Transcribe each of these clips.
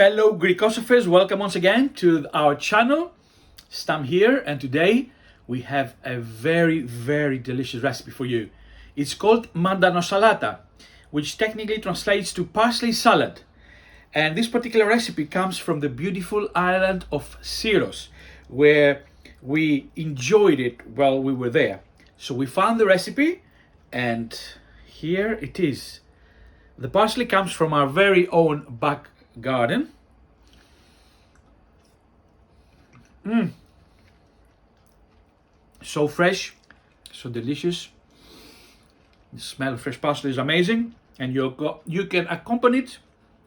Fellow Greekosophers, welcome once again to our channel. Stam here, and today we have a very delicious recipe for you. It's called mandanosalata, which technically translates to parsley salad. And this particular recipe comes from the beautiful island of Syros, where we enjoyed it while we were there. So we found the recipe, and here it is. The parsley comes from our very own back garden. So fresh, so delicious. The smell of fresh parsley is amazing, and you can accompany it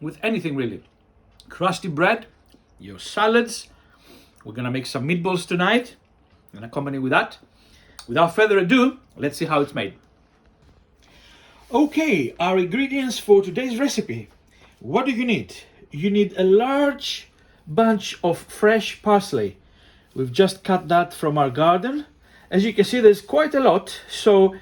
with anything really. Crusty bread, your salads. We're gonna make some meatballs tonight and accompany with that. Without further ado, let's see how it's made. Okay, our ingredients for today's recipe. What do you need? You need a large bunch of fresh parsley. We've just cut that from our garden. As you can see, there's quite a lot. So,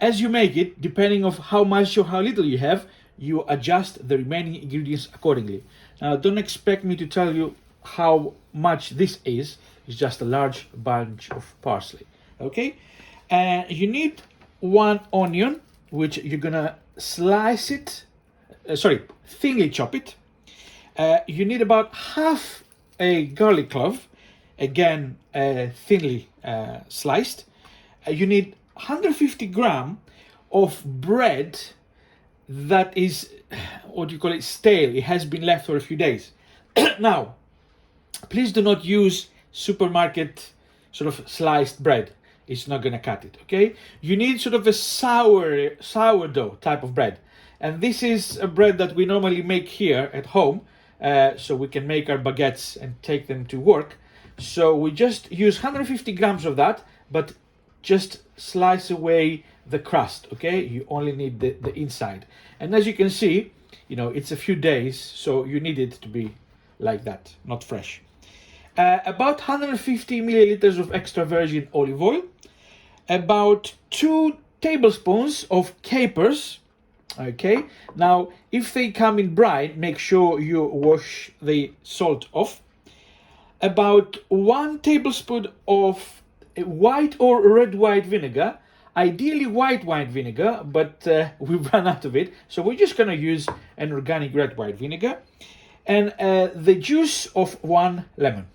as you make it, depending on how much or how little you have, you adjust the remaining ingredients accordingly. Now, don't expect me to tell you how much this is. It's just a large bunch of parsley. Okay? You need one onion, which you're gonna slice it, thinly chop it. You need about half a garlic clove, again thinly sliced. You need 150 grams of bread that is, stale. It has been left for a few days. Now, please do not use supermarket sort of sliced bread. It's not gonna cut it, okay? You need sort of a sourdough type of bread. And this is a bread that we normally make here at home, so we can make our baguettes and take them to work. So we just use 150 grams of that, but just slice away the crust, okay? You only need the inside. And as you can see, it's a few days, so you need it to be like that, not fresh. About 150 milliliters of extra virgin olive oil, about 2 tablespoons of capers. Okay, now if they come in brine, make sure you wash the salt off. About 1 tablespoon of white or red wine vinegar, ideally white wine vinegar, but we've run out of it, so we're just gonna use an organic red wine vinegar, and the juice of 1 lemon.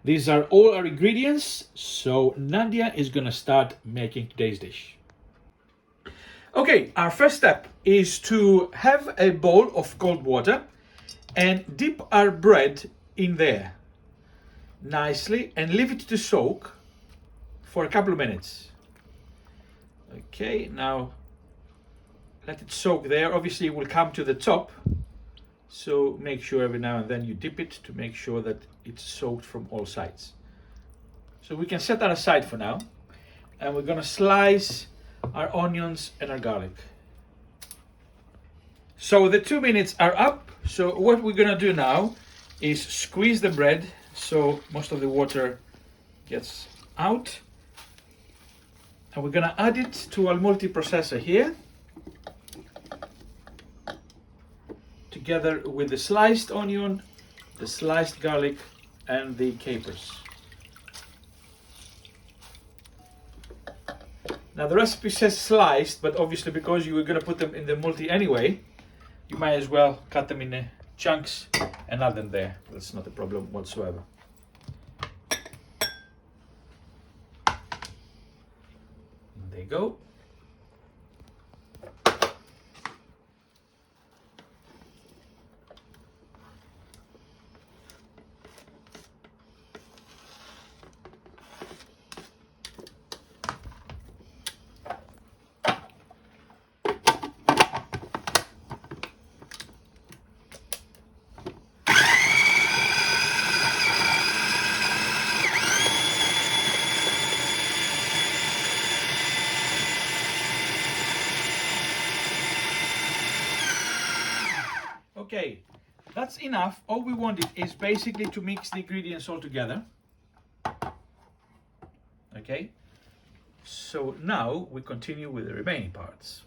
These are all our ingredients, so Nadia is gonna start making today's dish. Okay, our first step is to have a bowl of cold water and dip our bread in there nicely and leave it to soak for a couple of minutes. Okay, now let it soak there. Obviously it will come to the top, so make sure every now and then you dip it to make sure that it's soaked from all sides. So we can set that aside for now, and we're gonna slice our onions and our garlic. So the 2 minutes are up. So what we're gonna do now is squeeze the bread so most of the water gets out. And we're gonna add it to our multiprocessor here, together with the sliced onion, the sliced garlic, and the capers. Now the recipe says sliced, but obviously because you were going to put them in the multi anyway, you might as well cut them in chunks and add them there. That's not a problem whatsoever. There you go. Okay, that's enough. All we wanted is basically to mix the ingredients all together. Okay, so now we continue with the remaining parts.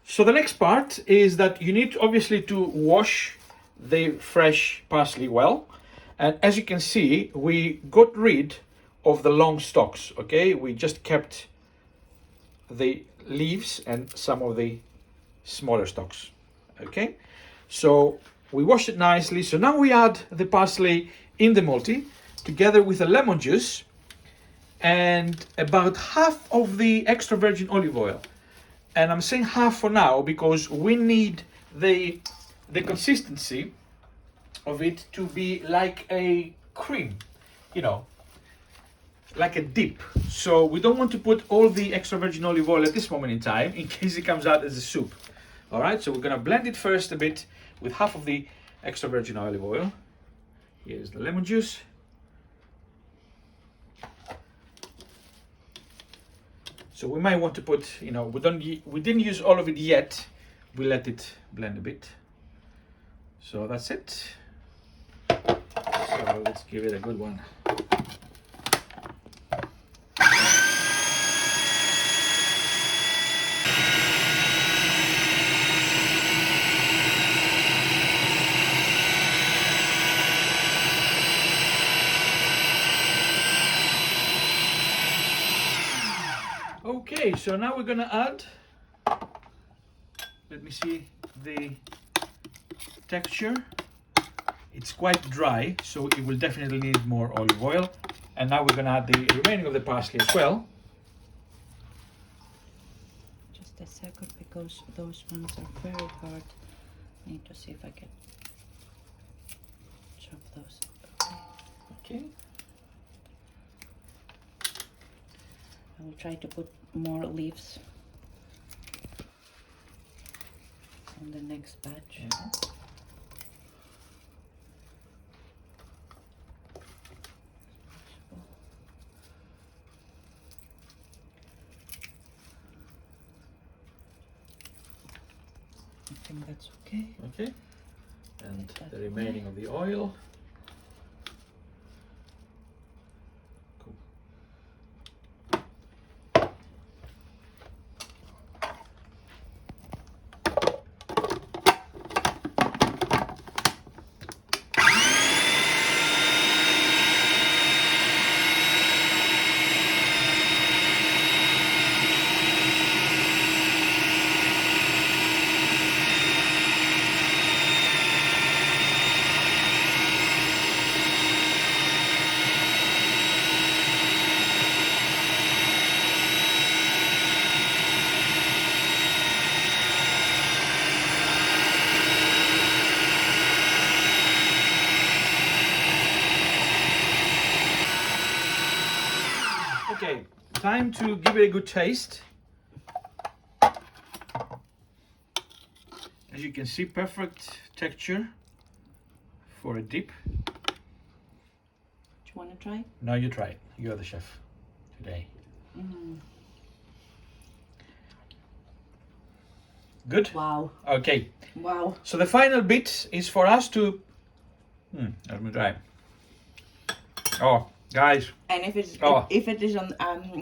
So the next part is that you need obviously to wash the fresh parsley well. And as you can see, we got rid of the long stalks, okay? We just kept the leaves and some of the smaller stalks, okay? So we wash it nicely. So now we add the parsley in the multi together with the lemon juice and about half of the extra virgin olive oil. And I'm saying half for now because we need the consistency of it to be like a cream, you know, like a dip. So we don't want to put all the extra virgin olive oil at this moment in time in case it comes out as a soup. All right, so we're gonna blend it first a bit with half of the extra virgin olive oil. Here's the lemon juice. So we might want to put, you know, we didn't use all of it yet. We let it blend a bit. So that's it. So let's give it a good one. Okay, so now we're gonna add, let me see the texture. It's quite dry, so it will definitely need more olive oil. And now we're gonna add the remaining of the parsley as well. Just a second, because those ones are very hard. I need to see if I can chop those up. Okay. I will try to put more leaves on the next batch. I think that's okay. Okay. And the remaining of the oil. Cool. Okay, time to give it a good taste. As you can see, perfect texture for a dip. Do you want to try? Now you try it. You're the chef today. Good? Wow. Okay, Wow. so the final bit is for us to... let me try. Oh, guys. And if it's Oh. if it is on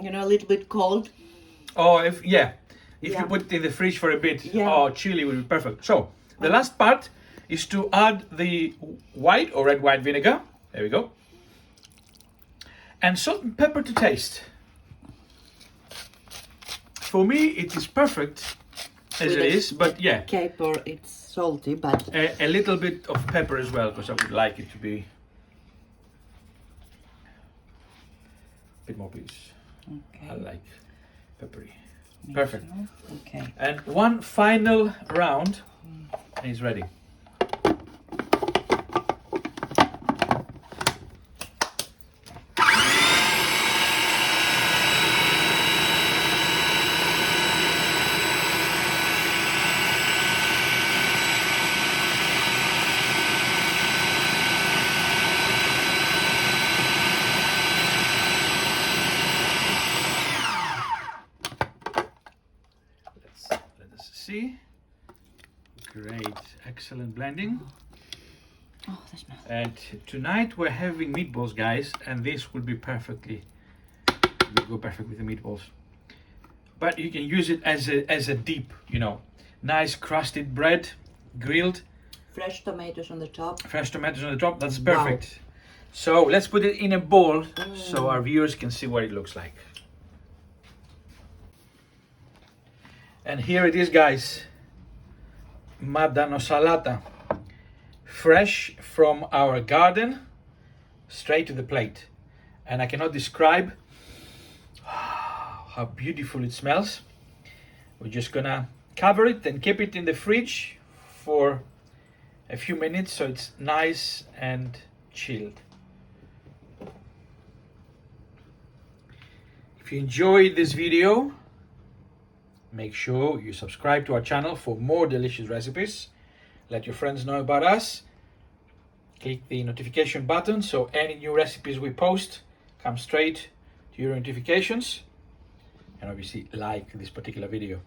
you know, a little bit cold. Oh, if you Yeah. put it in the fridge for a bit, Yeah. oh, chili will be perfect. So the last part is to add the white or red wine vinegar. There we go. And salt and pepper to taste. For me, it is perfect as With it the- is, but yeah, Caper, it's salty, but a little bit of pepper as well, because I would like it to be a bit more, please. okay. I like peppery. Me Perfect. too. Okay. And one final round is ready. Let us see. Great, excellent blending. Oh, that smells. And tonight we're having meatballs, guys, and this will be will go perfect with the meatballs. But you can use it as a dip, you know. Nice crusted bread, grilled, Fresh tomatoes on the top. fresh tomatoes on the top. That's perfect. So let's put it in a bowl so our viewers can see what it looks like. And here it is, guys. Madanosalata, fresh from our garden, straight to the plate. And I cannot describe how beautiful it smells. We're just gonna cover it and keep it in the fridge for a few minutes so it's nice and chilled. If you enjoyed this video, make sure you subscribe to our channel for more delicious recipes. Let your friends know about us. Click the notification button so any new recipes we post come straight to your notifications. And obviously like this particular video.